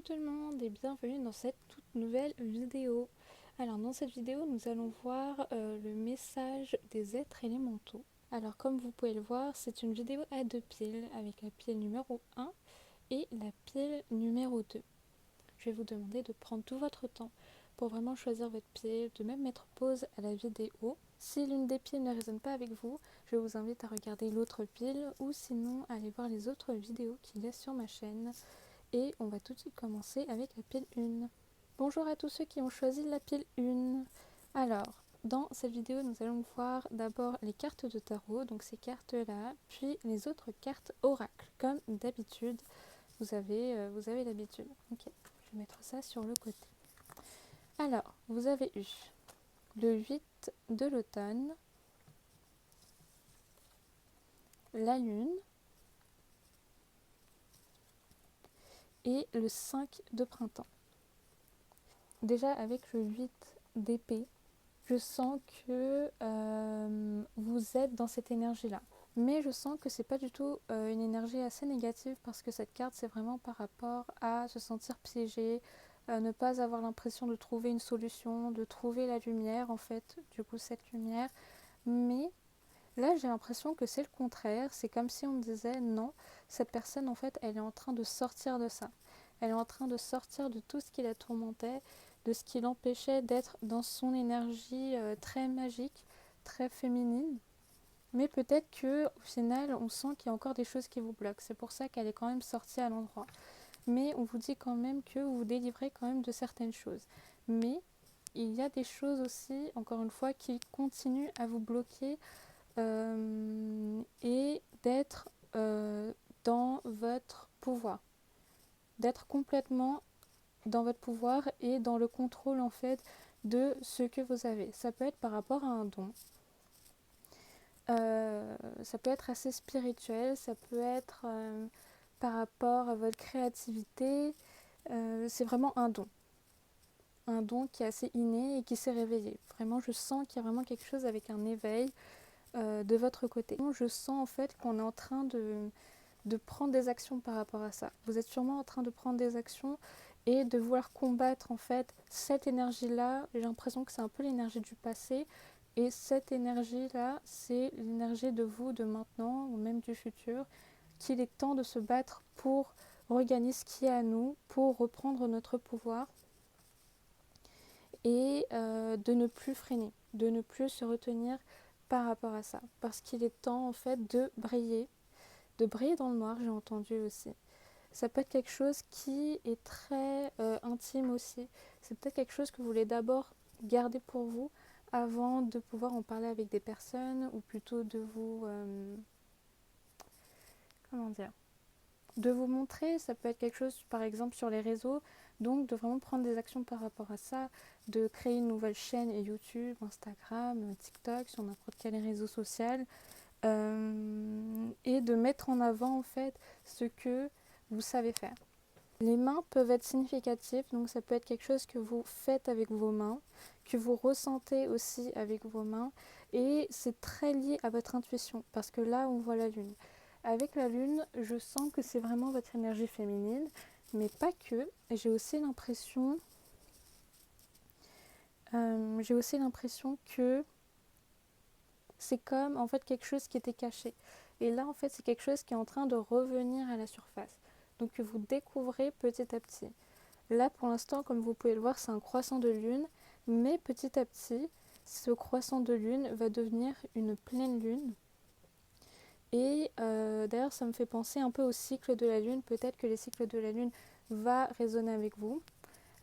tout le monde et bienvenue dans cette toute nouvelle vidéo. Alors dans cette vidéo nous allons voir le message des êtres élémentaux. Alors comme vous pouvez le voir, c'est une vidéo à deux piles avec la pile numéro 1 et la pile numéro 2. Je vais vous demander de prendre tout votre temps pour vraiment choisir votre pile, de même mettre pause à la vidéo. Si l'une des piles ne résonne pas avec vous, je vous invite à regarder l'autre pile ou sinon aller voir les autres vidéos qu'il y a sur ma chaîne. Et on va tout de suite commencer avec la pile 1. Bonjour à tous ceux qui ont choisi la pile 1. Alors, dans cette vidéo, nous allons voir d'abord les cartes de tarot, donc ces cartes-là, puis les autres cartes oracles. Comme d'habitude, vous avez l'habitude. Ok, je vais mettre ça sur le côté. Alors, vous avez eu le 8 de l'automne, la lune et le 5 de printemps. Déjà avec le 8 d'épée, je sens que vous êtes dans cette énergie-là. Mais je sens que c'est pas du tout une énergie assez négative parce que cette carte, c'est vraiment par rapport à se sentir piégé, ne pas avoir l'impression de trouver une solution, de trouver la lumière en fait, du coup cette lumière. Mais là, j'ai l'impression que c'est le contraire. C'est comme si on me disait non, cette personne en fait, elle est en train de sortir de ça. Elle est en train de sortir de tout ce qui la tourmentait, de ce qui l'empêchait d'être dans son énergie très magique, très féminine. Mais peut-être que au final, on sent qu'il y a encore des choses qui vous bloquent. C'est pour ça qu'elle est quand même sortie à l'endroit. Mais on vous dit quand même que vous vous délivrez quand même de certaines choses. Mais il y a des choses aussi, encore une fois, qui continuent à vous bloquer et d'être dans votre pouvoir. D'être complètement dans votre pouvoir et dans le contrôle en fait de ce que vous avez. Ça peut être par rapport à un don. Ça peut être assez spirituel, ça peut être par rapport à votre créativité. C'est vraiment un don. Un don qui est assez inné et qui s'est réveillé. Vraiment, je sens qu'il y a vraiment quelque chose avec un éveil de votre côté. Je sens en fait qu'on est en train de prendre des actions par rapport à ça. Vous êtes sûrement en train de prendre des actions et de vouloir combattre en fait cette énergie-là. J'ai l'impression que c'est un peu l'énergie du passé. Et cette énergie-là, c'est l'énergie de vous, de maintenant, ou même du futur, qu'il est temps de se battre pour regagner ce qui est à nous, pour reprendre notre pouvoir et de ne plus freiner, de ne plus se retenir par rapport à ça. Parce qu'il est temps en fait de briller dans le noir, j'ai entendu aussi. Ça peut être quelque chose qui est très intime aussi. C'est peut-être quelque chose que vous voulez d'abord garder pour vous avant de pouvoir en parler avec des personnes ou plutôt de vous comment dire, de vous montrer. Ça peut être quelque chose par exemple sur les réseaux, donc de vraiment prendre des actions par rapport à ça, de créer une nouvelle chaîne YouTube, Instagram, TikTok, sur n'importe quel réseau social, et de mettre en avant en fait ce que vous savez faire. Les mains peuvent être significatives, donc ça peut être quelque chose que vous faites avec vos mains, que vous ressentez aussi avec vos mains, et c'est très lié à votre intuition, parce que là on voit la lune. Avec la lune, je sens que c'est vraiment votre énergie féminine, mais pas que. J'ai aussi l'impression que c'est comme en fait quelque chose qui était caché. Et là en fait c'est quelque chose qui est en train de revenir à la surface. Donc que vous découvrez petit à petit. Là pour l'instant comme vous pouvez le voir c'est un croissant de lune. Mais petit à petit ce croissant de lune va devenir une pleine lune. Et d'ailleurs ça me fait penser un peu au cycle de la lune. Peut-être que le cycle de la lune va résonner avec vous.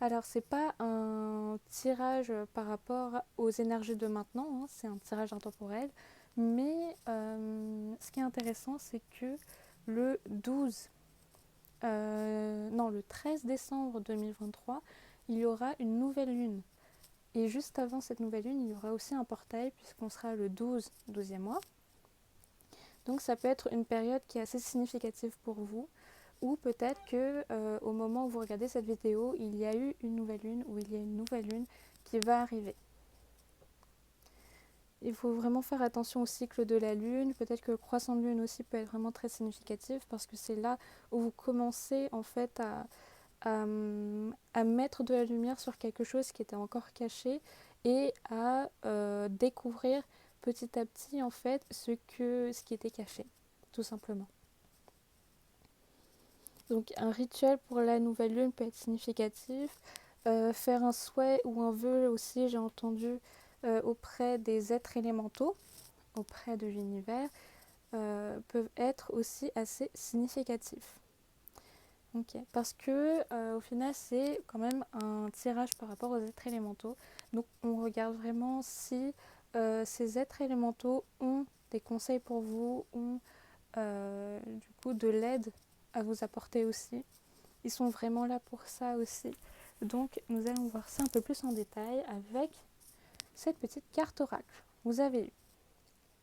Alors c'est pas un tirage par rapport aux énergies de maintenant, hein, c'est un tirage intemporel, mais ce qui est intéressant c'est que le 13 décembre 2023, il y aura une nouvelle lune. Et juste avant cette nouvelle lune, il y aura aussi un portail puisqu'on sera le 12e mois. Donc ça peut être une période qui est assez significative pour vous. Ou peut-être que au moment où vous regardez cette vidéo, il y a eu une nouvelle lune ou il y a une nouvelle lune qui va arriver. Il faut vraiment faire attention au cycle de la lune. Peut-être que le croissant de lune aussi peut être vraiment très significatif parce que c'est là où vous commencez en fait à mettre de la lumière sur quelque chose qui était encore caché et à découvrir petit à petit en fait ce qui était caché, tout simplement. Donc un rituel pour la nouvelle lune peut être significatif. Faire un souhait ou un vœu aussi, j'ai entendu, auprès des êtres élémentaux, auprès de l'univers, peuvent être aussi assez significatifs. Ok. Parce que au final c'est quand même un tirage par rapport aux êtres élémentaux. Donc on regarde vraiment si ces êtres élémentaux ont des conseils pour vous, ont du coup de l'aide à vous apporter aussi. Ils sont vraiment là pour ça aussi. Donc nous allons voir ça un peu plus en détail avec cette petite carte oracle. Vous avez eu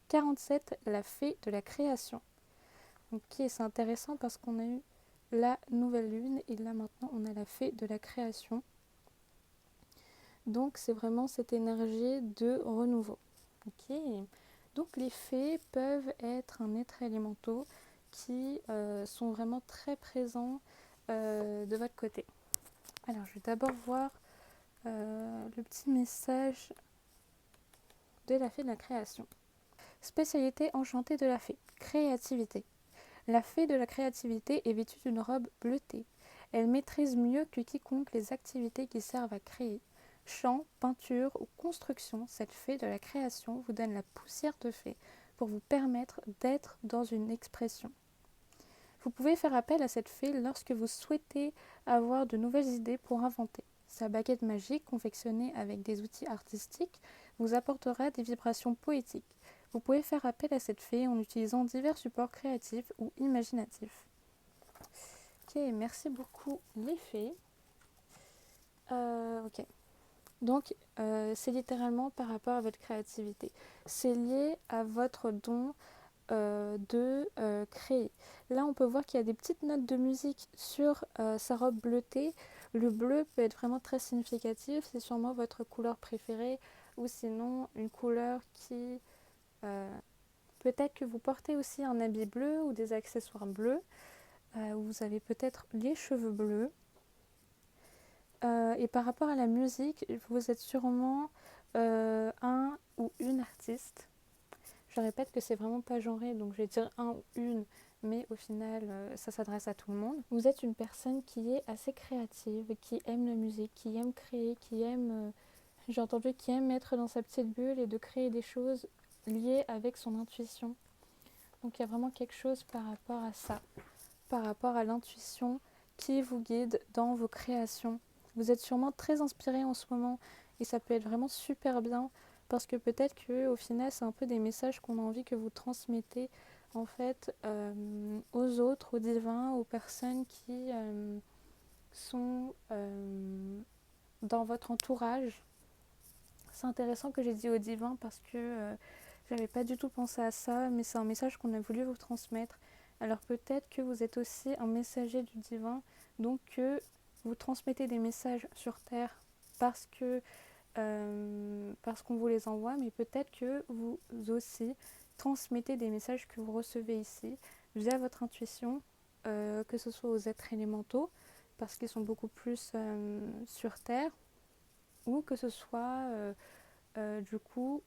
47, la fée de la création. Ok, c'est intéressant parce qu'on a eu la nouvelle lune et là maintenant on a la fée de la création. Donc c'est vraiment cette énergie de renouveau. Ok. Donc les fées peuvent être un être élémentaux qui sont vraiment très présents de votre côté. Alors je vais d'abord voir le petit message de la fée de la création. Spécialité enchantée de la fée, créativité. La fée de la créativité est vêtue d'une robe bleutée. Elle maîtrise mieux que quiconque les activités qui servent à créer. Chant, peinture ou construction, cette fée de la création vous donne la poussière de fée pour vous permettre d'être dans une expression. Vous pouvez faire appel à cette fée lorsque vous souhaitez avoir de nouvelles idées pour inventer. Sa baguette magique, confectionnée avec des outils artistiques, vous apportera des vibrations poétiques. Vous pouvez faire appel à cette fée en utilisant divers supports créatifs ou imaginatifs. Ok, merci beaucoup les fées. Ok. Donc, c'est littéralement par rapport à votre créativité. C'est lié à votre don de créer. Là, on peut voir qu'il y a des petites notes de musique sur sa robe bleutée. Le bleu peut être vraiment très significatif. C'est sûrement votre couleur préférée ou sinon une couleur qui... peut-être que vous portez aussi un habit bleu ou des accessoires bleus. Vous avez peut-être les cheveux bleus. Et par rapport à la musique, vous êtes sûrement un ou une artiste. Je répète que c'est vraiment pas genré, donc je vais dire un ou une, mais au final, ça s'adresse à tout le monde. Vous êtes une personne qui est assez créative, qui aime la musique, qui aime créer, qui aime, j'ai entendu, qui aime être dans sa petite bulle et de créer des choses liées avec son intuition. Donc il y a vraiment quelque chose par rapport à ça, par rapport à l'intuition qui vous guide dans vos créations. Vous êtes sûrement très inspiré en ce moment et ça peut être vraiment super bien parce que peut-être qu'au final c'est un peu des messages qu'on a envie que vous transmettez en fait aux autres, aux divins, aux personnes qui sont dans votre entourage. C'est intéressant que j'ai dit aux divins parce que j'avais pas du tout pensé à ça, mais c'est un message qu'on a voulu vous transmettre. Alors peut-être que vous êtes aussi un messager du divin, donc que vous transmettez des messages sur Terre parce qu'on vous les envoie, mais peut-être que vous aussi transmettez des messages que vous recevez ici via votre intuition, que ce soit aux êtres élémentaux, parce qu'ils sont beaucoup plus sur Terre, ou que ce soit du coup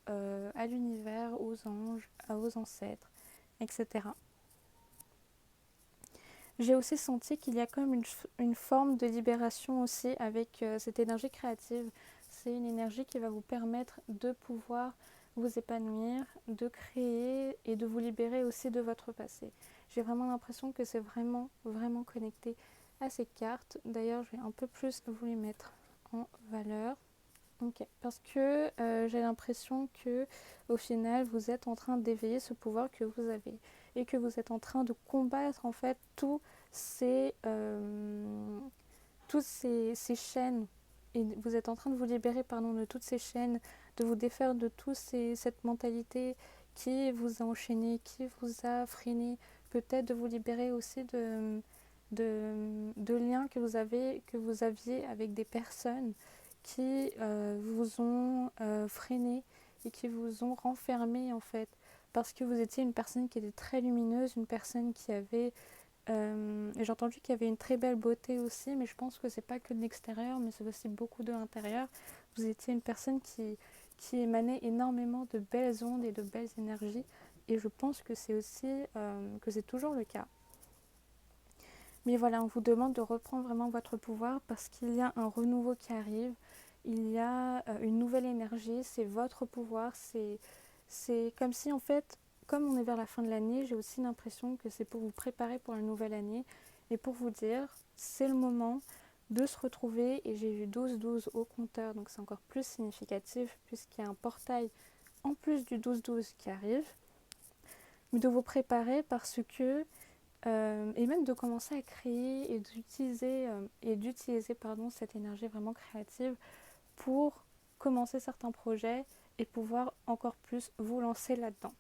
à l'univers, aux anges, aux ancêtres, etc. J'ai aussi senti qu'il y a comme une forme de libération aussi avec cette énergie créative. C'est une énergie qui va vous permettre de pouvoir vous épanouir, de créer et de vous libérer aussi de votre passé. J'ai vraiment l'impression que c'est vraiment, vraiment connecté à ces cartes. D'ailleurs, je vais un peu plus vous les mettre en valeur. Ok, parce que j'ai l'impression que au final vous êtes en train d'éveiller ce pouvoir que vous avez et que vous êtes en train de combattre en fait toutes ces chaînes et vous êtes en train de vous libérer pardon, de toutes ces chaînes, de vous défaire de cette mentalité qui vous a enchaîné, qui vous a freiné, peut-être de vous libérer aussi de liens que vous aviez avec des personnes qui vous ont freiné et qui vous ont renfermé en fait parce que vous étiez une personne qui était très lumineuse, une personne qui avait Et j'ai entendu qu'il y avait une très belle beauté aussi, mais je pense que c'est pas que de l'extérieur, mais c'est aussi beaucoup de l'intérieur. Vous étiez une personne qui émanait énormément de belles ondes et de belles énergies, et je pense que c'est aussi que c'est toujours le cas. Mais voilà, on vous demande de reprendre vraiment votre pouvoir parce qu'il y a un renouveau qui arrive, il y a une nouvelle énergie, c'est votre pouvoir, c'est comme si en fait, comme on est vers la fin de l'année, j'ai aussi l'impression que c'est pour vous préparer pour la nouvelle année et pour vous dire, c'est le moment de se retrouver et j'ai eu 12-12 au compteur, donc c'est encore plus significatif puisqu'il y a un portail en plus du 12-12 qui arrive, mais de vous préparer parce que et même de commencer à créer et d'utiliser cette énergie vraiment créative pour commencer certains projets et pouvoir encore plus vous lancer là-dedans.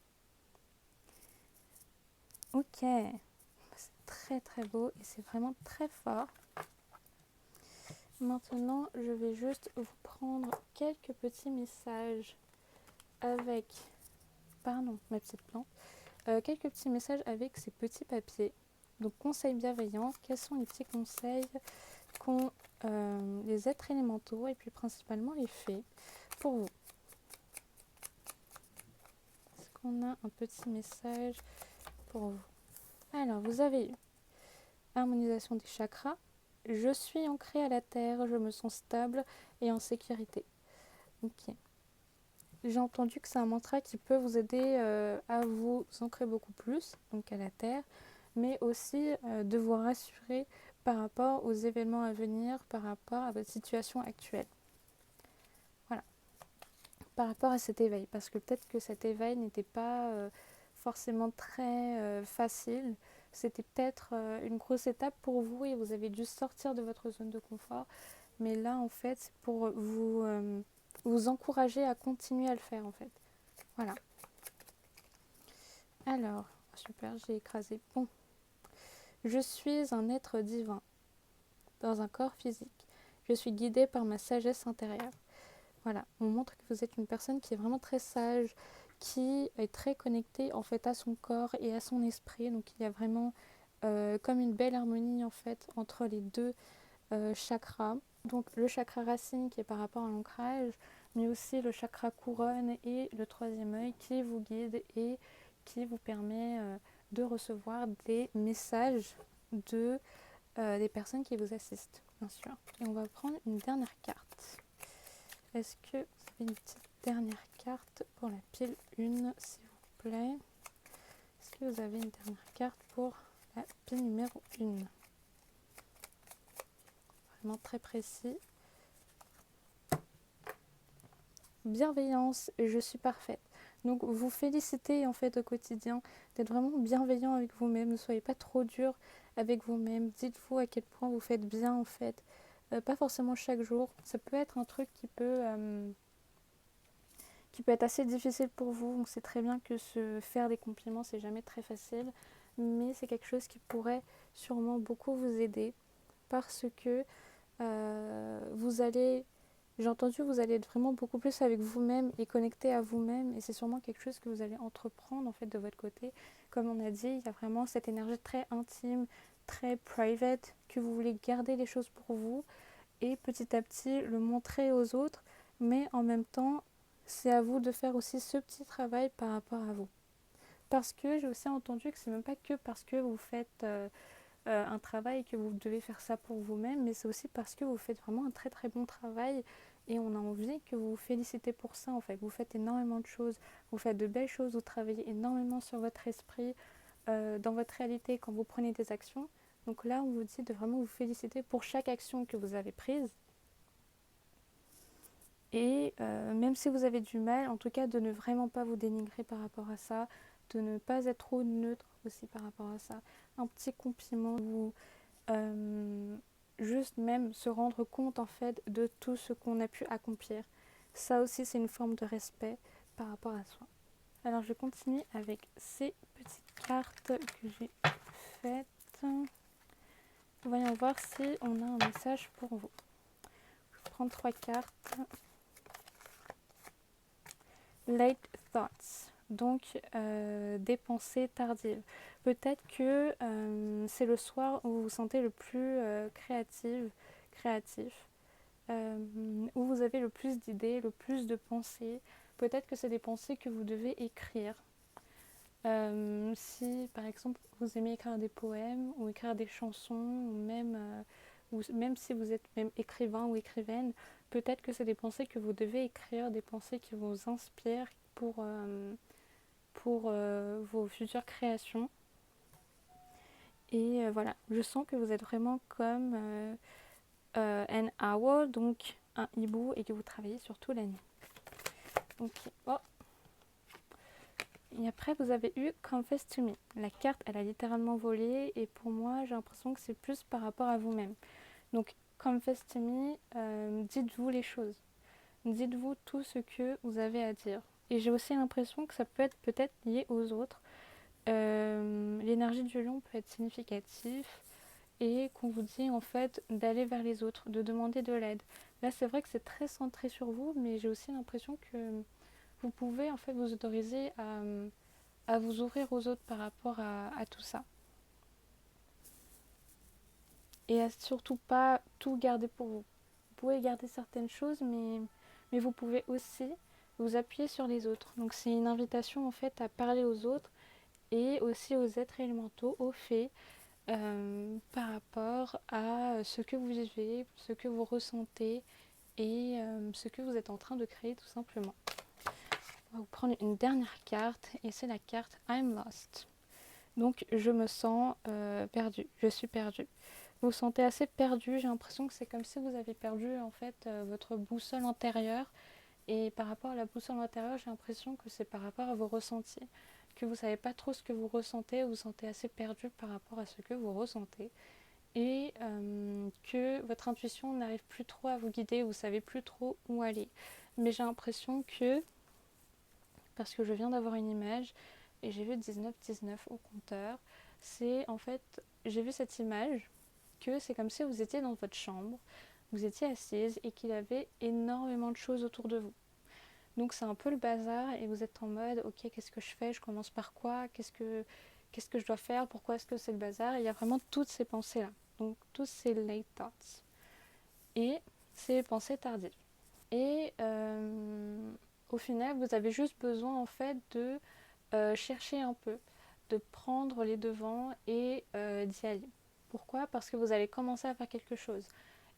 Ok, c'est très très beau et c'est vraiment très fort. Maintenant, je vais juste vous prendre quelques petits messages avec, pardon, ma petite plante, quelques petits messages avec ces petits papiers. Donc, conseils bienveillants, quels sont les petits conseils qu'ont les êtres élémentaux et puis principalement les fées pour vous? Est-ce qu'on a un petit message pour vous? Alors, vous avez eu harmonisation des chakras. Je suis ancrée à la terre, je me sens stable et en sécurité. Ok. J'ai entendu que c'est un mantra qui peut vous aider à vous ancrer beaucoup plus, donc à la terre, mais aussi de vous rassurer par rapport aux événements à venir, par rapport à votre situation actuelle. Voilà. Par rapport à cet éveil, parce que peut-être que cet éveil n'était pas forcément très facile. C'était peut-être une grosse étape pour vous et vous avez dû sortir de votre zone de confort. Mais là, en fait, c'est pour vous encourager à continuer à le faire, en fait. Voilà. Alors, super, j'ai écrasé. Bon, je suis un être divin dans un corps physique. Je suis guidée par ma sagesse intérieure. Voilà, on montre que vous êtes une personne qui est vraiment très sage, qui est très connectée en fait à son corps et à son esprit. Donc il y a vraiment comme une belle harmonie en fait entre les deux chakras. Donc le chakra racine qui est par rapport à l'ancrage, mais aussi le chakra couronne et le troisième œil qui vous guide et qui vous permet de recevoir des messages des personnes qui vous assistent, bien sûr. Et on va prendre une dernière carte. Est-ce que vous avez une petite dernière carte pour la pile 1, s'il vous plaît? Est-ce que vous avez une dernière carte pour la pile numéro 1? Vraiment très précis. Bienveillance, je suis parfaite. Donc vous félicitez en fait au quotidien d'être vraiment bienveillant avec vous-même. Ne soyez pas trop dur avec vous-même. Dites-vous à quel point vous faites bien en fait. Pas forcément chaque jour. Ça peut être un truc qui peut être assez difficile pour vous. Donc c'est très bien que se faire des compliments, c'est jamais très facile. Mais c'est quelque chose qui pourrait sûrement beaucoup vous aider parce que vous allez, j'ai entendu, vous allez être vraiment beaucoup plus avec vous-même et connecté à vous-même. Et c'est sûrement quelque chose que vous allez entreprendre en fait de votre côté. Comme on a dit, il y a vraiment cette énergie très intime, très private, que vous voulez garder les choses pour vous et petit à petit le montrer aux autres. Mais en même temps, c'est à vous de faire aussi ce petit travail par rapport à vous. Parce que j'ai aussi entendu que c'est même pas que parce que vous faites un travail et que vous devez faire ça pour vous-même, mais c'est aussi parce que vous faites vraiment un très très bon travail et on a envie que vous vous félicitez pour ça en fait. Vous faites énormément de choses, vous faites de belles choses, vous travaillez énormément sur votre esprit, dans votre réalité quand vous prenez des actions. Donc là, on vous dit de vraiment vous féliciter pour chaque action que vous avez prise. Et même si vous avez du mal, en tout cas de ne vraiment pas vous dénigrer par rapport à ça, de ne pas être trop neutre aussi par rapport à ça. Un petit compliment, vous juste même se rendre compte en fait de tout ce qu'on a pu accomplir. Ça aussi c'est une forme de respect par rapport à soi. Alors je continue avec ces petites cartes que j'ai faites. Voyons voir si on a un message pour vous. Je vais prendre 3 cartes. Light Thoughts. donc des pensées tardives. Peut-être que c'est le soir où vous vous sentez le plus créatif, où vous avez le plus d'idées, le plus de pensées. Peut-être que c'est des pensées que vous devez écrire. Si par exemple vous aimez écrire des poèmes ou écrire des chansons, ou même si vous êtes même écrivain ou écrivaine, peut-être que c'est des pensées que vous devez écrire, des pensées qui vous inspirent pour vos futures créations. Et voilà, je sens que vous êtes vraiment comme un owl, donc un hibou, et que vous travaillez surtout la nuit. Ok, oh. Et après, vous avez eu Confess to Me. La carte, elle a littéralement volé, et pour moi, j'ai l'impression que c'est plus par rapport à vous-même. Donc, Confess to Me, dites-vous les choses. Dites-vous tout ce que vous avez à dire. Et j'ai aussi l'impression que ça peut être peut-être lié aux autres. L'énergie du lion peut être significative et qu'on vous dit en fait d'aller vers les autres, de demander de l'aide. Là, c'est vrai que c'est très centré sur vous, mais j'ai aussi l'impression que vous pouvez en fait vous autoriser à vous ouvrir aux autres par rapport à tout ça. Et à surtout pas tout garder pour vous. Vous pouvez garder certaines choses, mais vous pouvez aussi vous appuyer sur les autres. Donc c'est une invitation en fait à parler aux autres et aussi aux êtres élémentaux, aux fées, par rapport à ce que vous vivez, ce que vous ressentez et ce que vous êtes en train de créer tout simplement. On va vous prendre une dernière carte et c'est la carte I'm lost. Donc je me sens perdue, je suis perdue. Vous vous sentez assez perdu, j'ai l'impression que c'est comme si vous avez perdu en fait votre boussole intérieure. Et par rapport à la boussole intérieure, j'ai l'impression que c'est par rapport à vos ressentis, que vous ne savez pas trop ce que vous ressentez, vous vous sentez assez perdu par rapport à ce que vous ressentez. Et que votre intuition n'arrive plus trop à vous guider, vous ne savez plus trop où aller. Mais j'ai l'impression que, parce que je viens d'avoir une image, et j'ai vu 19-19 au compteur, c'est en fait, j'ai vu cette image, que c'est comme si vous étiez dans votre chambre, vous étiez assise et qu'il y avait énormément de choses autour de vous. Donc c'est un peu le bazar et vous êtes en mode ok, qu'est-ce que je fais, je commence par quoi, qu'est-ce que je dois faire, pourquoi est-ce que c'est le bazar. Et il y a vraiment toutes ces pensées là, donc tous ces late thoughts et ces pensées tardives. Et au final vous avez juste besoin en fait de chercher un peu, de prendre les devants et d'y aller. Pourquoi? Parce que vous allez commencer à faire quelque chose.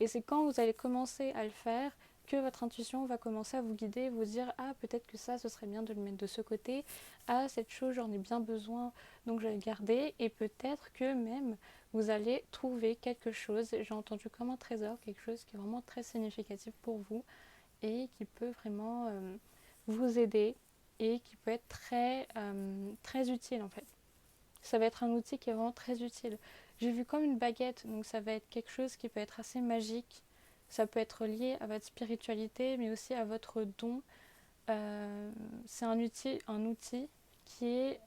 Et c'est quand vous allez commencer à le faire que votre intuition va commencer à vous guider, vous dire ah peut-être que ça ce serait bien de le mettre de ce côté, ah cette chose j'en ai bien besoin donc je vais le garder et peut-être que même vous allez trouver quelque chose, j'ai entendu comme un trésor, quelque chose qui est vraiment très significatif pour vous et qui peut vraiment vous aider et qui peut être très utile en fait. Ça va être un outil qui est vraiment très utile. J'ai vu comme une baguette, donc ça va être quelque chose qui peut être assez magique. Ça peut être lié à votre spiritualité, mais aussi à votre don. C'est un outil qui est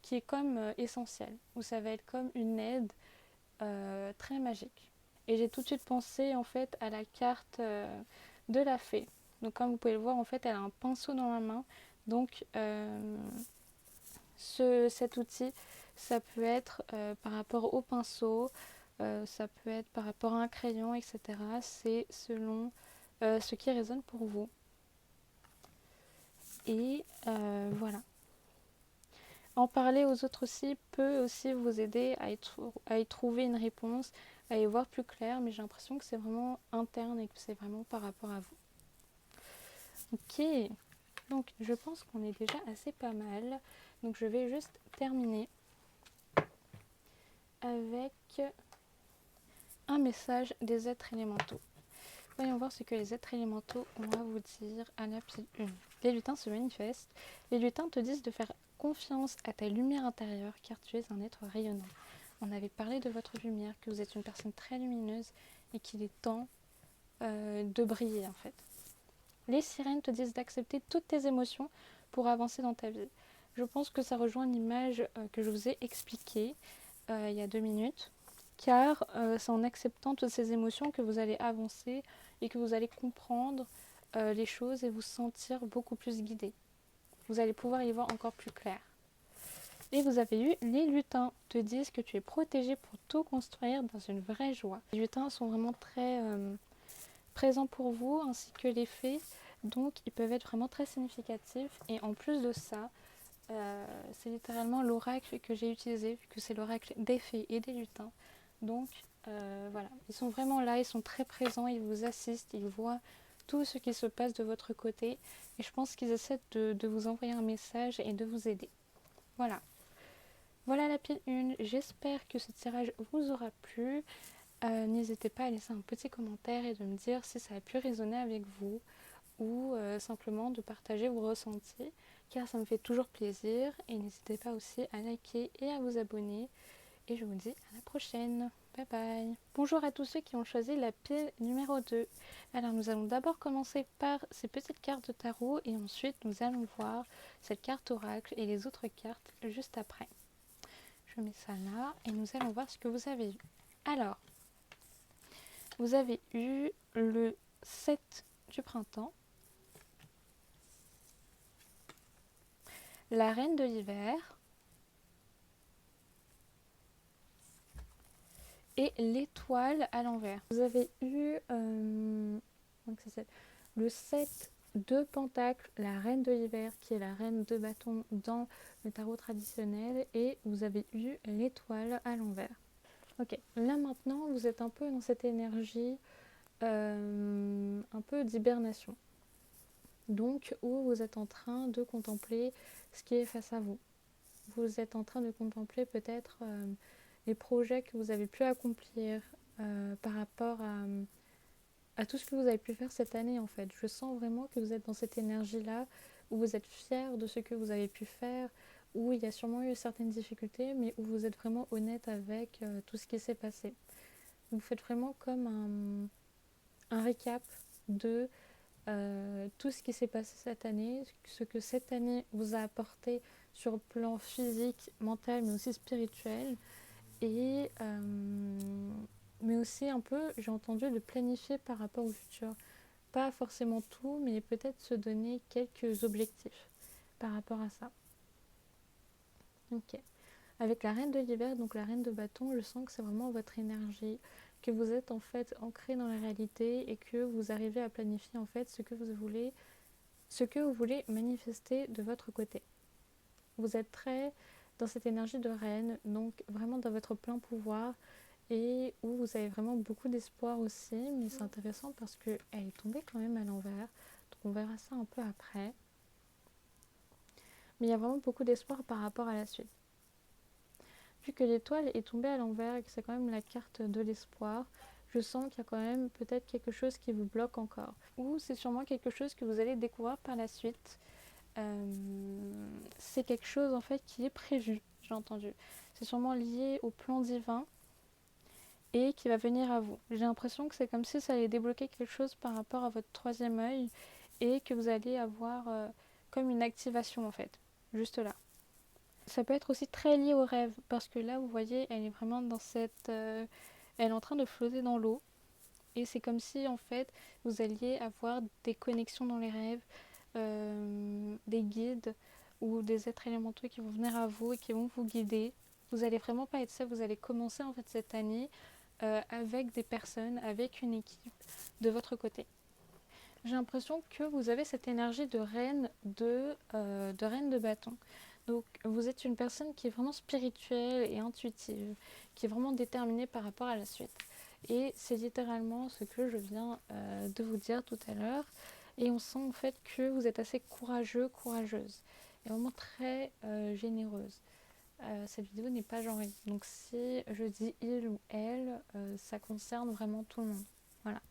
qui est comme essentiel, où ça va être comme une aide très magique. Et j'ai tout de suite pensé en fait à la carte de la fée. Donc comme vous pouvez le voir, en fait, elle a un pinceau dans la main. Donc cet outil, ça peut être par rapport au pinceau, ça peut être par rapport à un crayon, etc. C'est selon ce qui résonne pour vous. Et voilà. En parler aux autres aussi peut aussi vous aider à y trouver une réponse, à y voir plus clair, mais j'ai l'impression que c'est vraiment interne et que c'est vraiment par rapport à vous. Ok, donc je pense qu'on est déjà assez pas mal. Donc je vais juste terminer avec un message des êtres élémentaux. Voyons voir ce que les êtres élémentaux ont à vous dire à la pile 1. Les lutins se manifestent. Les lutins te disent de faire confiance à ta lumière intérieure car tu es un être rayonnant. On avait parlé de votre lumière, que vous êtes une personne très lumineuse et qu'il est temps de briller en fait. Les sirènes te disent d'accepter toutes tes émotions pour avancer dans ta vie. Je pense que ça rejoint l'image que je vous ai expliquée il y a 2 minutes. Car c'est en acceptant toutes ces émotions que vous allez avancer et que vous allez comprendre les choses et vous sentir beaucoup plus guidé. Vous allez pouvoir y voir encore plus clair. Et vous avez eu les lutins, te disent que tu es protégé pour tout construire dans une vraie joie. Les lutins sont vraiment très présents pour vous, ainsi que les fées, donc ils peuvent être vraiment très significatifs. Et en plus de ça, c'est littéralement l'oracle que j'ai utilisé, vu que c'est l'oracle des fées et des lutins. Donc voilà, ils sont vraiment là, ils sont très présents, ils vous assistent, ils voient tout ce qui se passe de votre côté. Et je pense qu'ils essaient de vous envoyer un message et de vous aider. Voilà. Voilà la pile 1, j'espère que ce tirage vous aura plu. N'hésitez pas à laisser un petit commentaire et de me dire si ça a pu résonner avec vous ou simplement de partager vos ressentis car ça me fait toujours plaisir. Et n'hésitez pas aussi à liker et à vous abonner. Et je vous dis à la prochaine. Bye bye. Bonjour à tous ceux qui ont choisi la pile numéro 2. Alors nous allons d'abord commencer par ces petites cartes de tarot et ensuite nous allons voir cette carte oracle et les autres cartes juste après. Je mets ça là et nous allons voir ce que vous avez eu. Alors, vous avez eu le 7 du printemps, la reine de l'hiver et l'étoile à l'envers. Vous avez eu le 7 de pentacle, la reine de l'hiver qui est la reine de bâton dans le tarot traditionnel et vous avez eu l'étoile à l'envers. Ok, là maintenant vous êtes un peu dans cette énergie un peu d'hibernation. Donc où vous êtes en train de contempler ce qui est face à vous. Vous êtes en train de contempler peut-être les projets que vous avez pu accomplir par rapport à tout ce que vous avez pu faire cette année en fait. Je sens vraiment que vous êtes dans cette énergie-là où vous êtes fier de ce que vous avez pu faire, où il y a sûrement eu certaines difficultés, mais où vous êtes vraiment honnête avec tout ce qui s'est passé. Vous faites vraiment comme un récap de tout ce qui s'est passé cette année, ce que cette année vous a apporté sur le plan physique, mental, mais aussi spirituel. Et mais aussi un peu, j'ai entendu, de planifier par rapport au futur. Pas forcément tout, mais peut-être se donner quelques objectifs par rapport à ça. Ok. Avec la reine de l'hiver, donc la reine de bâton, je sens que c'est vraiment votre énergie, que vous êtes en fait ancré dans la réalité et que vous arrivez à planifier en fait ce que vous voulez manifester de votre côté. Vous êtes très dans cette énergie de reine, donc vraiment dans votre plein pouvoir et où vous avez vraiment beaucoup d'espoir aussi, mais c'est intéressant parce qu'elle est tombée quand même à l'envers, donc on verra ça un peu après. Mais il y a vraiment beaucoup d'espoir par rapport à la suite. Vu que l'étoile est tombée à l'envers et que c'est quand même la carte de l'espoir, je sens qu'il y a quand même peut-être quelque chose qui vous bloque encore. Ou c'est sûrement quelque chose que vous allez découvrir par la suite. C'est quelque chose en fait qui est prévu, j'ai entendu. C'est sûrement lié au plan divin et qui va venir à vous. J'ai l'impression que c'est comme si ça allait débloquer quelque chose par rapport à votre troisième œil et que vous allez avoir comme une activation en fait, juste là. Ça peut être aussi très lié au rêve parce que là vous voyez elle est vraiment dans cette... elle est en train de flotter dans l'eau et c'est comme si en fait vous alliez avoir des connexions dans les rêves, des guides ou des êtres élémentaux qui vont venir à vous et qui vont vous guider. Vous allez vraiment pas être seul, vous allez commencer en fait cette année avec des personnes, avec une équipe de votre côté. J'ai l'impression que vous avez cette énergie de reine de bâton. Donc vous êtes une personne qui est vraiment spirituelle et intuitive, qui est vraiment déterminée par rapport à la suite. Et c'est littéralement ce que je viens de vous dire tout à l'heure. Et on sent en fait que vous êtes assez courageux, courageuse. Et vraiment très généreuse. Cette vidéo n'est pas genrée. Donc si je dis il ou elle, ça concerne vraiment tout le monde. Voilà.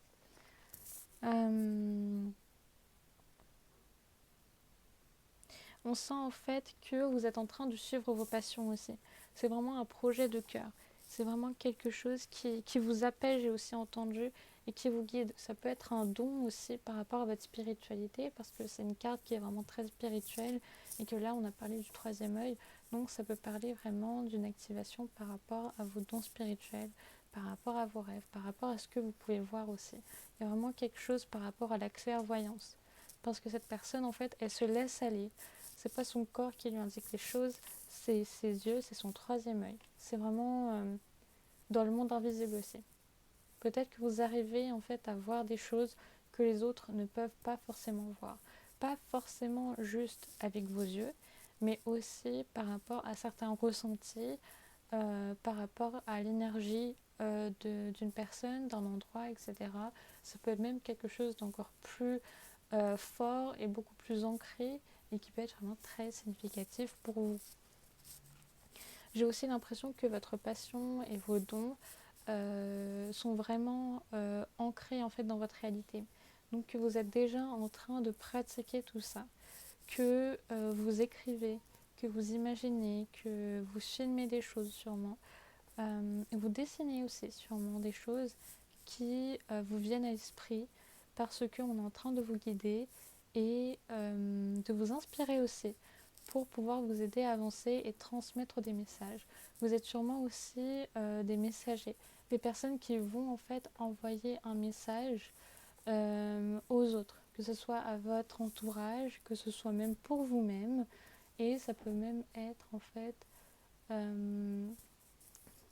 On sent en fait que vous êtes en train de suivre vos passions aussi. C'est vraiment un projet de cœur. C'est vraiment quelque chose qui vous appelle, j'ai aussi entendu, et qui vous guide. Ça peut être un don aussi par rapport à votre spiritualité, parce que c'est une carte qui est vraiment très spirituelle, et que là on a parlé du troisième œil, donc ça peut parler vraiment d'une activation par rapport à vos dons spirituels, par rapport à vos rêves, par rapport à ce que vous pouvez voir aussi. Il y a vraiment quelque chose par rapport à la clairvoyance, parce que cette personne en fait, elle se laisse aller. c'est pas son corps qui lui indique les choses, c'est ses yeux, c'est son troisième œil. C'est vraiment dans le monde invisible aussi. Peut-être que vous arrivez en fait à voir des choses que les autres ne peuvent pas forcément voir. Pas forcément juste avec vos yeux, mais aussi par rapport à certains ressentis, par rapport à l'énergie d'une personne, d'un endroit, etc. Ça peut être même quelque chose d'encore plus fort et beaucoup plus ancré et qui peut être vraiment très significatif pour vous. J'ai aussi l'impression que votre passion et vos dons sont vraiment ancrés en fait dans votre réalité. Donc que vous êtes déjà en train de pratiquer tout ça, que vous écrivez, que vous imaginez, que vous filmez des choses sûrement, vous dessinez aussi sûrement des choses qui vous viennent à l'esprit parce qu'on est en train de vous guider et de vous inspirer aussi pour pouvoir vous aider à avancer et transmettre des messages. Vous êtes sûrement aussi des messagers, des personnes qui vont en fait envoyer un message aux autres, que ce soit à votre entourage, que ce soit même pour vous-même, et ça peut même être en fait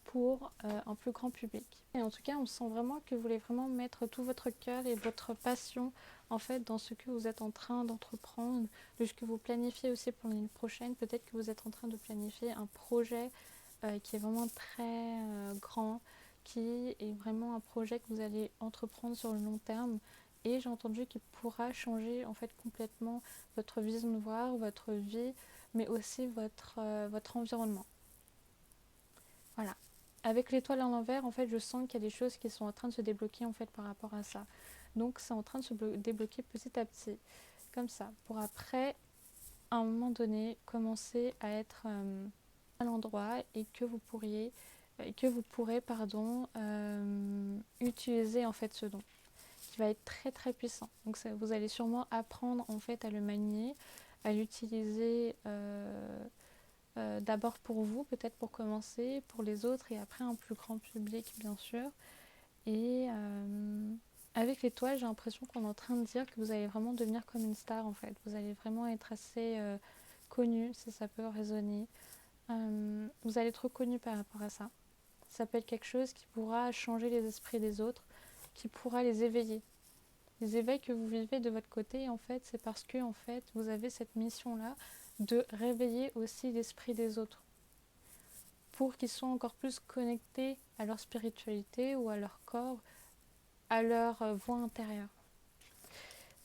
pour un plus grand public. Et en tout cas, on sent vraiment que vous voulez vraiment mettre tout votre cœur et votre passion en fait dans ce que vous êtes en train d'entreprendre, de ce que vous planifiez aussi pour l'année prochaine. Peut-être que vous êtes en train de planifier un projet qui est vraiment très grand, qui est vraiment un projet que vous allez entreprendre sur le long terme. Et j'ai entendu qu'il pourra changer en fait complètement votre vision de voir, votre vie, mais aussi votre environnement. Voilà. Avec l'étoile à l'envers, en fait, je sens qu'il y a des choses qui sont en train de se débloquer en fait par rapport à ça. Donc c'est en train de se débloquer petit à petit, comme ça, pour après, à un moment donné, commencer à être à l'endroit et que vous pourrez, utiliser en fait ce don, qui va être très très puissant. Donc ça, vous allez sûrement apprendre en fait à le manier, à l'utiliser. D'abord pour vous, peut-être pour commencer, pour les autres et après un plus grand public bien sûr. Et avec l'étoile, j'ai l'impression qu'on est en train de dire que vous allez vraiment devenir comme une star en fait. Vous allez vraiment être assez connu, si ça peut résonner. Vous allez être reconnu par rapport à ça. Ça peut être quelque chose qui pourra changer les esprits des autres, qui pourra les éveiller. Les éveils que vous vivez de votre côté, en fait, c'est parce que en fait, vous avez cette mission-là de réveiller aussi l'esprit des autres pour qu'ils soient encore plus connectés à leur spiritualité ou à leur corps, à leur voix intérieure.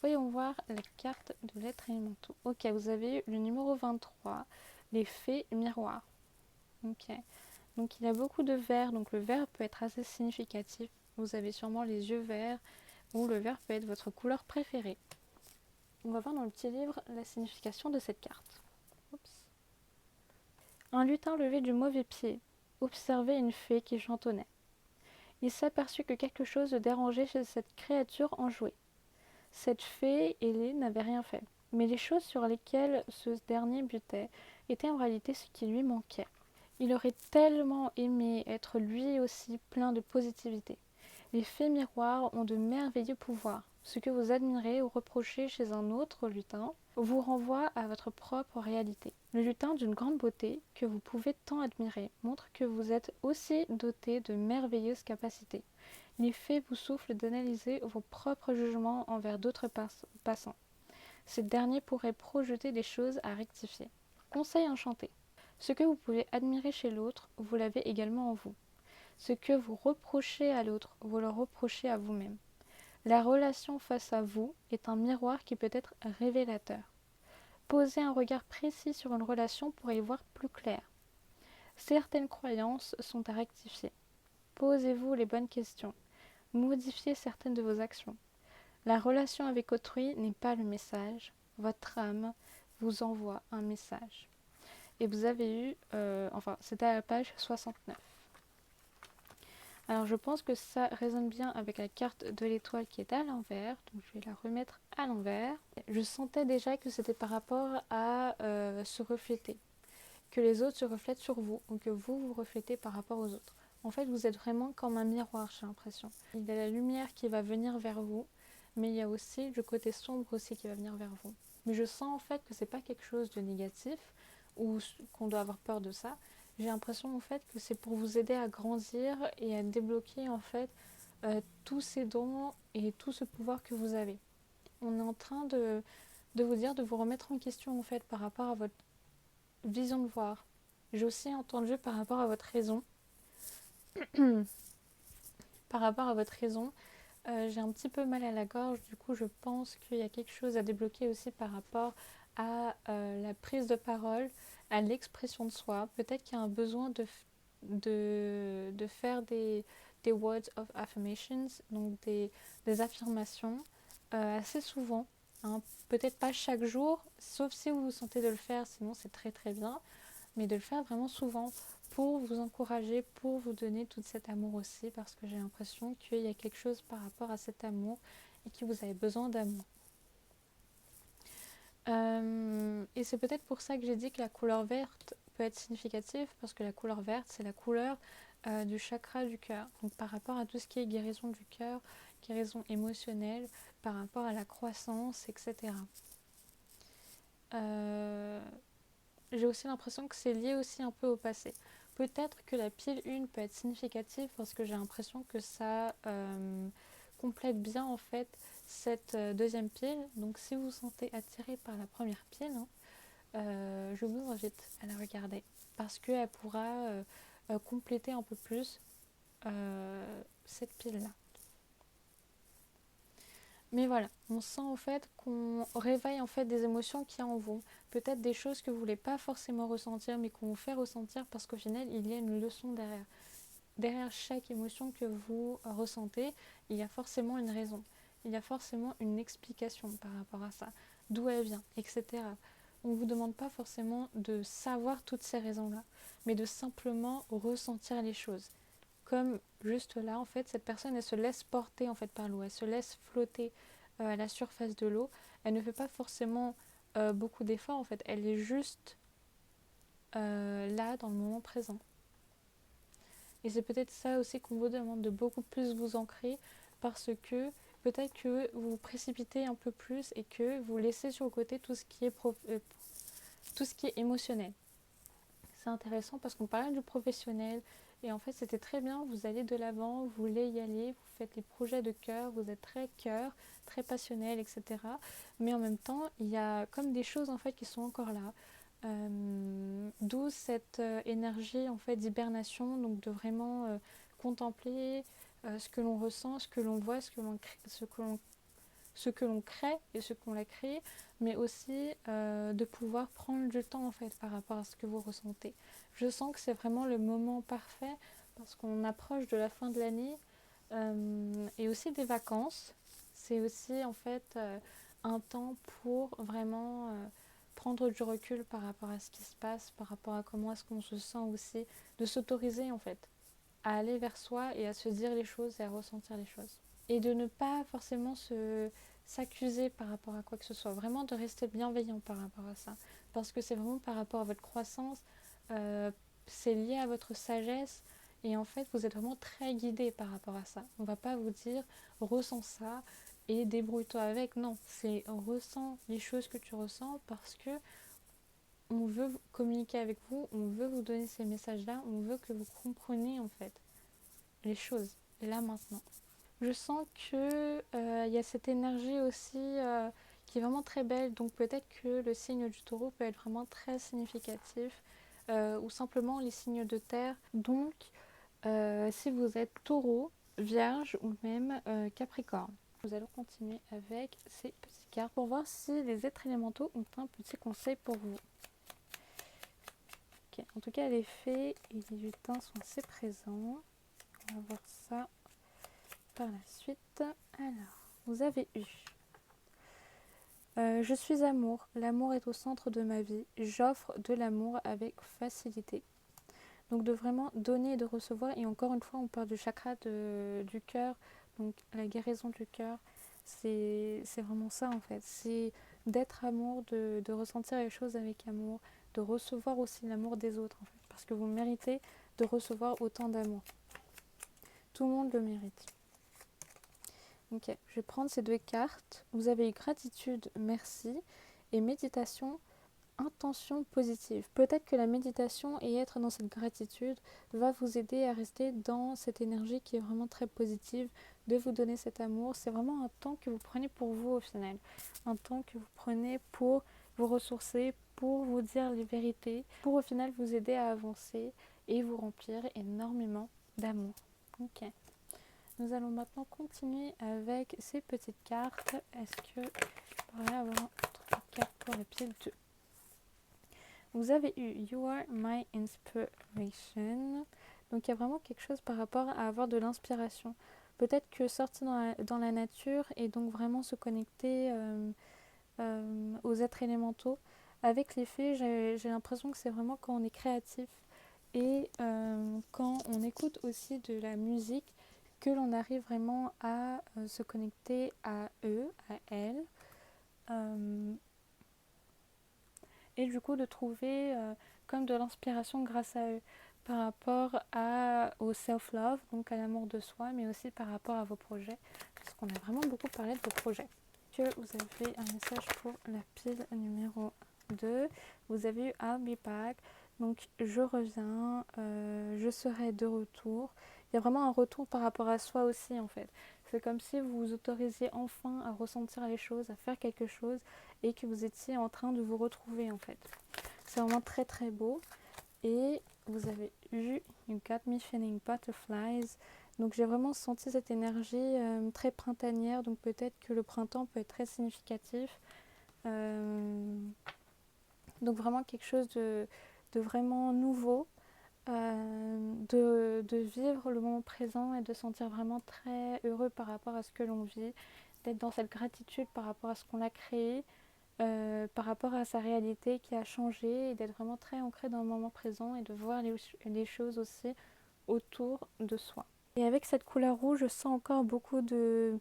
Voyons voir la carte de l'être élémentaux. Ok, vous avez le numéro 23, les fées miroirs. Ok, donc il y a beaucoup de vert, donc le vert peut être assez significatif. Vous avez sûrement les yeux verts ou le vert peut être votre couleur préférée. On va voir dans le petit livre la signification de cette carte. Oups. Un lutin levé du mauvais pied observait une fée qui chantonnait. Il s'aperçut que quelque chose le dérangeait chez cette créature enjouée. Cette fée ailée n'avait rien fait, mais les choses sur lesquelles ce dernier butait étaient en réalité ce qui lui manquait. Il aurait tellement aimé être lui aussi plein de positivité. Les fées miroirs ont de merveilleux pouvoirs. Ce que vous admirez ou reprochez chez un autre lutin vous renvoie à votre propre réalité. Le lutin d'une grande beauté que vous pouvez tant admirer montre que vous êtes aussi doté de merveilleuses capacités. Les fées vous soufflent d'analyser vos propres jugements envers d'autres passants. Ces derniers pourraient projeter des choses à rectifier. Conseil enchanté. Ce que vous pouvez admirer chez l'autre, vous l'avez également en vous. Ce que vous reprochez à l'autre, vous le reprochez à vous-même. La relation face à vous est un miroir qui peut être révélateur. Posez un regard précis sur une relation pour y voir plus clair. Certaines croyances sont à rectifier. Posez-vous les bonnes questions. Modifiez certaines de vos actions. La relation avec autrui n'est pas le message. Votre âme vous envoie un message. Et vous avez eu, c'était à la page 69. Alors je pense que ça résonne bien avec la carte de l'étoile qui est à l'envers, donc je vais la remettre à l'envers. Je sentais déjà que c'était par rapport à se refléter, que les autres se reflètent sur vous, ou que vous vous reflétez par rapport aux autres. En fait, vous êtes vraiment comme un miroir, j'ai l'impression. Il y a la lumière qui va venir vers vous, mais il y a aussi le côté sombre aussi qui va venir vers vous. Mais je sens en fait que c'est pas quelque chose de négatif ou qu'on doit avoir peur de ça. J'ai l'impression en fait que c'est pour vous aider à grandir et à débloquer en fait tous ces dons et tout ce pouvoir que vous avez. On est en train de vous dire de vous remettre en question en fait par rapport à votre vision de voir. J'ai aussi entendu par rapport à votre raison. Par rapport à votre raison, j'ai un petit peu mal à la gorge, du coup je pense qu'il y a quelque chose à débloquer aussi par rapport à la prise de parole, à l'expression de soi. Peut-être qu'il y a un besoin de faire des words of affirmations, donc des affirmations assez souvent. Hein. Peut-être pas chaque jour, sauf si vous vous sentez de le faire, sinon c'est très très bien, mais de le faire vraiment souvent pour vous encourager, pour vous donner tout cet amour aussi, parce que j'ai l'impression qu'il y a quelque chose par rapport à cet amour et que vous avez besoin d'amour. Et c'est peut-être pour ça que j'ai dit que la couleur verte peut être significative, parce que la couleur verte, c'est la couleur du chakra du cœur. Donc par rapport à tout ce qui est guérison du cœur, guérison émotionnelle, par rapport à la croissance, etc. J'ai aussi l'impression que c'est lié aussi un peu au passé. Peut-être que la pile 1 peut être significative parce que j'ai l'impression que ça complète bien en fait cette deuxième pile. Donc si vous vous sentez attiré par la première pile, hein, je vous invite à la regarder parce qu'elle pourra compléter un peu plus cette pile-là. Mais voilà, on sent en fait qu'on réveille en fait des émotions qu'il y a en vous. Peut-être des choses que vous ne voulez pas forcément ressentir, mais qu'on vous fait ressentir parce qu'au final, il y a une leçon derrière. Derrière chaque émotion que vous ressentez, il y a forcément une raison. Il y a forcément une explication par rapport à ça. D'où elle vient, etc. On ne vous demande pas forcément de savoir toutes ces raisons-là, mais de simplement ressentir les choses. Comme juste là, en fait, cette personne, elle se laisse porter en fait par l'eau, elle se laisse flotter à la surface de l'eau. Elle ne fait pas forcément beaucoup d'efforts, en fait. Elle est juste là, dans le moment présent. Et c'est peut-être ça aussi qu'on vous demande de beaucoup plus vous ancrer, parce que peut-être que vous vous précipitez un peu plus et que vous laissez sur le côté tout ce qui est, tout ce qui est émotionnel. C'est intéressant parce qu'on parlait du professionnel et en fait c'était très bien, vous allez de l'avant, vous voulez y aller, vous faites les projets de cœur, vous êtes très cœur, très passionnel, etc. Mais en même temps, il y a comme des choses en fait qui sont encore là. D'où cette énergie en fait d'hibernation, donc de vraiment contempler ce que l'on ressent, ce que l'on voit, ce que l'on crée et ce qu'on a créé, mais aussi de pouvoir prendre du temps en fait par rapport à ce que vous ressentez. Je sens que c'est vraiment le moment parfait parce qu'on approche de la fin de l'année et aussi des vacances. C'est aussi en fait un temps pour vraiment prendre du recul par rapport à ce qui se passe, par rapport à comment est-ce qu'on se sent aussi, de s'autoriser en fait à aller vers soi et à se dire les choses et à ressentir les choses. Et de ne pas forcément s'accuser par rapport à quoi que ce soit, vraiment de rester bienveillant par rapport à ça, parce que c'est vraiment par rapport à votre croissance, c'est lié à votre sagesse, et en fait vous êtes vraiment très guidé par rapport à ça. On ne va pas vous dire ressens ça et débrouille-toi avec, non, c'est ressens les choses que tu ressens parce que on veut communiquer avec vous, on veut vous donner ces messages-là, on veut que vous compreniez en fait les choses, là maintenant. Je sens que y a cette énergie aussi qui est vraiment très belle, donc peut-être que le signe du taureau peut être vraiment très significatif, ou simplement les signes de terre. Donc si vous êtes taureau, vierge ou même capricorne. Nous allons continuer avec ces petites cartes pour voir si les êtres élémentaux ont un petit conseil pour vous. Okay. En tout cas, les fées et les lutins sont assez présents. On va voir ça par la suite. Alors, vous avez eu je suis amour, l'amour est au centre de ma vie, j'offre de l'amour avec facilité. Donc de vraiment donner et de recevoir, et encore une fois on parle du chakra du cœur, donc la guérison du cœur, c'est vraiment ça en fait, c'est d'être amour, de ressentir les choses avec amour, de recevoir aussi l'amour des autres en fait, parce que vous méritez de recevoir autant d'amour. Tout le monde le mérite. Ok, je vais prendre ces deux cartes. Vous avez eu gratitude, merci. Et méditation, intention positive. Peut-être que la méditation et être dans cette gratitude va vous aider à rester dans cette énergie qui est vraiment très positive, de vous donner cet amour. C'est vraiment un temps que vous prenez pour vous au final. Un temps que vous prenez pour vous ressourcer, pour vous dire les vérités, pour au final vous aider à avancer et vous remplir énormément d'amour. Ok. Nous allons maintenant continuer avec ces petites cartes. Est-ce que je pourrais avoir un autre carte pour l'épisode 2? Vous avez eu You are my inspiration. Donc il y a vraiment quelque chose par rapport à avoir de l'inspiration. Peut-être que sortir dans la nature et donc vraiment se connecter aux êtres élémentaux. Avec les fées, j'ai l'impression que c'est vraiment quand on est créatif et quand on écoute aussi de la musique que l'on arrive vraiment à se connecter à eux, à elles. Et du coup de trouver comme de l'inspiration grâce à eux par rapport au self-love, donc à l'amour de soi, mais aussi par rapport à vos projets, parce qu'on a vraiment beaucoup parlé de vos projets. Que vous avez un message pour la pile numéro 2. Vous avez eu I'll be back, donc je reviens, je serai de retour. Il y a vraiment un retour par rapport à soi aussi en fait. C'est comme si vous vous autorisiez enfin à ressentir les choses, à faire quelque chose et que vous étiez en train de vous retrouver en fait. C'est vraiment très très beau. Et vous avez eu You Got Me Feeling Butterflies. Donc j'ai vraiment senti cette énergie très printanière. Donc peut-être que le printemps peut être très significatif. Donc vraiment quelque chose de vraiment nouveau. De vivre le moment présent et de se sentir vraiment très heureux par rapport à ce que l'on vit. D'être dans cette gratitude par rapport à ce qu'on a créé. Par rapport à sa réalité qui a changé et d'être vraiment très ancré dans le moment présent et de voir les choses aussi autour de soi. Et avec cette couleur rouge, je sens encore beaucoup de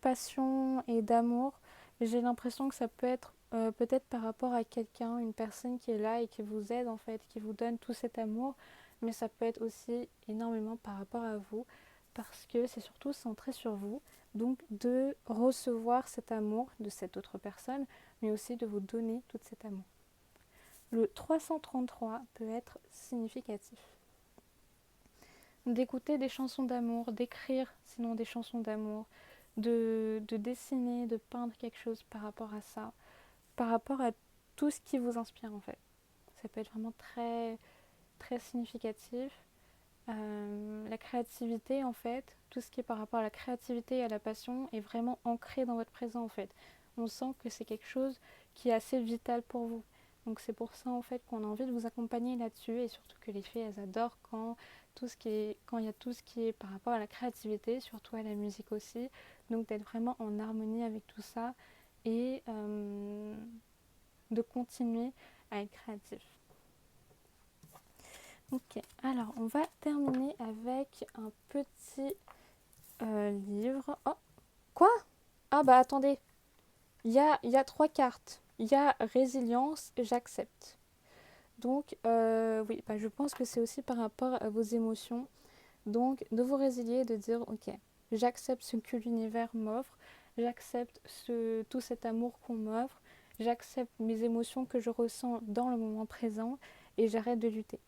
passion et d'amour. J'ai l'impression que ça peut être peut-être par rapport à quelqu'un, une personne qui est là et qui vous aide en fait, qui vous donne tout cet amour, mais ça peut être aussi énormément par rapport à vous parce que c'est surtout centré sur vous. Donc de recevoir cet amour de cette autre personne, mais aussi de vous donner tout cet amour. Le 333 peut être significatif. D'écouter des chansons d'amour, d'écrire sinon des chansons d'amour, de dessiner, de peindre quelque chose par rapport à ça, par rapport à tout ce qui vous inspire en fait. Ça peut être vraiment très, très significatif. La créativité en fait, tout ce qui est par rapport à la créativité et à la passion est vraiment ancré dans votre présent en fait. On sent que c'est quelque chose qui est assez vital pour vous. Donc c'est pour ça en fait qu'on a envie de vous accompagner là-dessus et surtout que les filles elles adorent quand il y a tout ce qui est par rapport à la créativité, surtout à la musique aussi. Donc d'être vraiment en harmonie avec tout ça et de continuer à être créatif. Ok, alors on va terminer avec un petit livre. Oh, quoi? Ah bah attendez, il y a 3 cartes. Il y a résilience, j'accepte. Donc oui, bah, je pense que c'est aussi par rapport à vos émotions. Donc de vous résilier, de dire ok, j'accepte ce que l'univers m'offre, j'accepte tout cet amour qu'on m'offre, j'accepte mes émotions que je ressens dans le moment présent et j'arrête de lutter.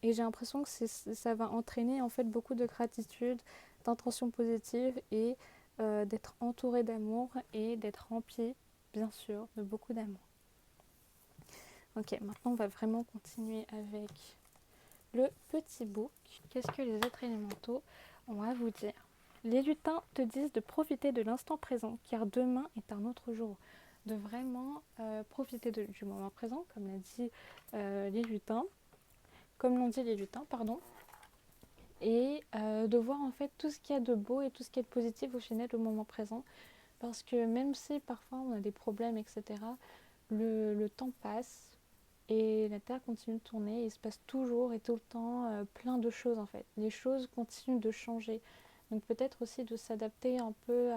Et j'ai l'impression que ça va entraîner en fait beaucoup de gratitude, d'intention positive et d'être entouré d'amour et d'être rempli, bien sûr, de beaucoup d'amour. Ok, maintenant on va vraiment continuer avec le petit book. Qu'est-ce que les êtres élémentaux ont à vous dire? Les lutins te disent de profiter de l'instant présent, car demain est un autre jour. De vraiment profiter du moment présent, comme l'a dit les lutins. Comme l'ont dit les lutins, pardon. Et de voir en fait tout ce qu'il y a de beau et tout ce qui est de positif au final au moment présent. Parce que même si parfois on a des problèmes, etc., le temps passe et la Terre continue de tourner. Et il se passe toujours et tout le temps plein de choses en fait. Les choses continuent de changer. Donc peut-être aussi de s'adapter un peu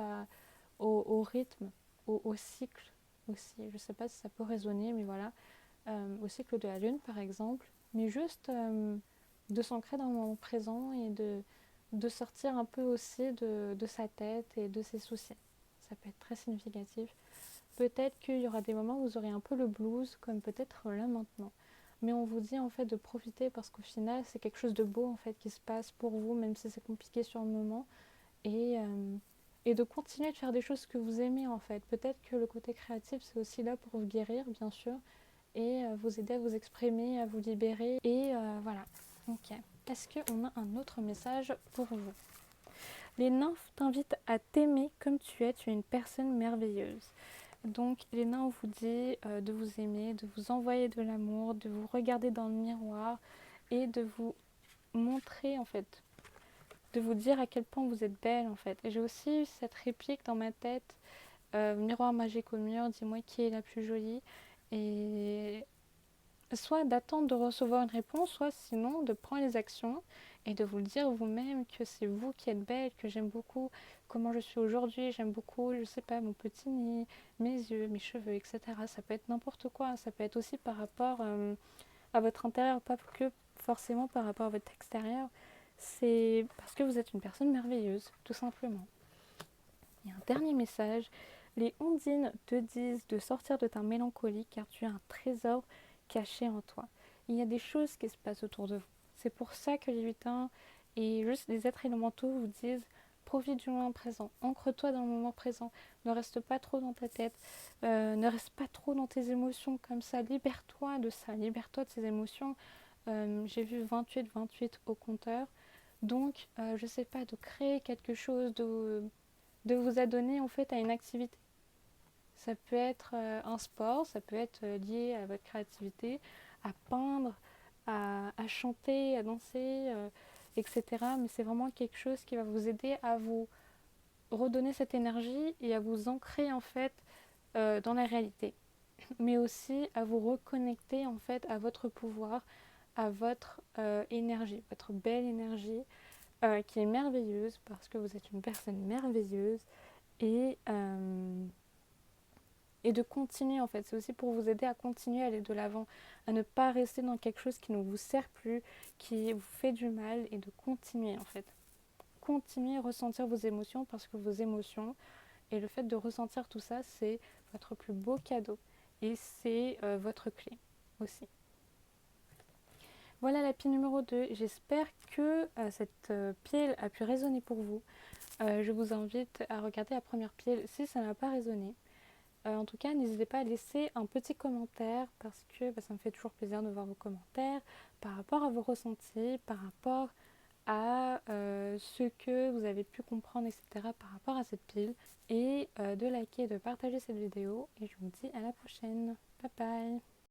au rythme, au cycle aussi. Je ne sais pas si ça peut résonner, mais voilà. Au cycle de la Lune par exemple. Mais juste de s'ancrer dans le moment présent et de sortir un peu aussi de sa tête et de ses soucis. Ça peut être très significatif. Peut-être qu'il y aura des moments où vous aurez un peu le blues, comme peut-être là maintenant. Mais on vous dit en fait de profiter parce qu'au final, c'est quelque chose de beau en fait qui se passe pour vous, même si c'est compliqué sur le moment. Et de continuer de faire des choses que vous aimez en fait. Peut-être que le côté créatif, c'est aussi là pour vous guérir, bien sûr, et vous aider à vous exprimer, à vous libérer. Et voilà. Ok. Est-ce qu'on a un autre message pour vous? Les nymphes t'invitent à t'aimer comme tu es une personne merveilleuse. Donc les nains vous dit de vous aimer, de vous envoyer de l'amour, de vous regarder dans le miroir et de vous montrer en fait, de vous dire à quel point vous êtes belle en fait. Et j'ai aussi eu cette réplique dans ma tête, miroir magique au mur, dis-moi qui est la plus jolie. Et soit d'attendre de recevoir une réponse, soit sinon de prendre les actions et de vous le dire vous-même que c'est vous qui êtes belle, que j'aime beaucoup comment je suis aujourd'hui, j'aime beaucoup, je sais pas, mon petit nez, mes yeux, mes cheveux, etc. Ça peut être n'importe quoi, ça peut être aussi par rapport à votre intérieur, pas que forcément par rapport à votre extérieur. C'est parce que vous êtes une personne merveilleuse, tout simplement. Et un dernier message, les ondines te disent de sortir de ta mélancolie car tu as un trésor caché en toi. Il y a des choses qui se passent autour de vous. C'est pour ça que les lutins et juste les êtres élémentaux vous disent profite du moment présent, ancre-toi dans le moment présent, ne reste pas trop dans ta tête, ne reste pas trop dans tes émotions comme ça, libère-toi de ça, libère-toi de ces émotions. J'ai vu 28 au compteur, donc je sais pas, de créer quelque chose, de vous adonner en fait à une activité. Ça peut être un sport, ça peut être lié à votre créativité, à peindre, à chanter, à danser, etc. Mais c'est vraiment quelque chose qui va vous aider à vous redonner cette énergie et à vous ancrer en fait dans la réalité. Mais aussi à vous reconnecter en fait à votre pouvoir, à votre énergie, votre belle énergie qui est merveilleuse parce que vous êtes une personne merveilleuse et, euh, et de continuer en fait. C'est aussi pour vous aider à continuer à aller de l'avant, à ne pas rester dans quelque chose qui ne vous sert plus, qui vous fait du mal et de continuer en fait. Continuer à ressentir vos émotions parce que vos émotions et le fait de ressentir tout ça, c'est votre plus beau cadeau et c'est votre clé aussi. Voilà la pile numéro 2. J'espère que cette pile a pu résonner pour vous. Je vous invite à regarder la première pile si ça n'a pas résonné. En tout cas, n'hésitez pas à laisser un petit commentaire parce que ça me fait toujours plaisir de voir vos commentaires par rapport à vos ressentis, par rapport à ce que vous avez pu comprendre, etc. par rapport à cette pile. Et de liker et de partager cette vidéo. Et je vous dis à la prochaine. Bye bye.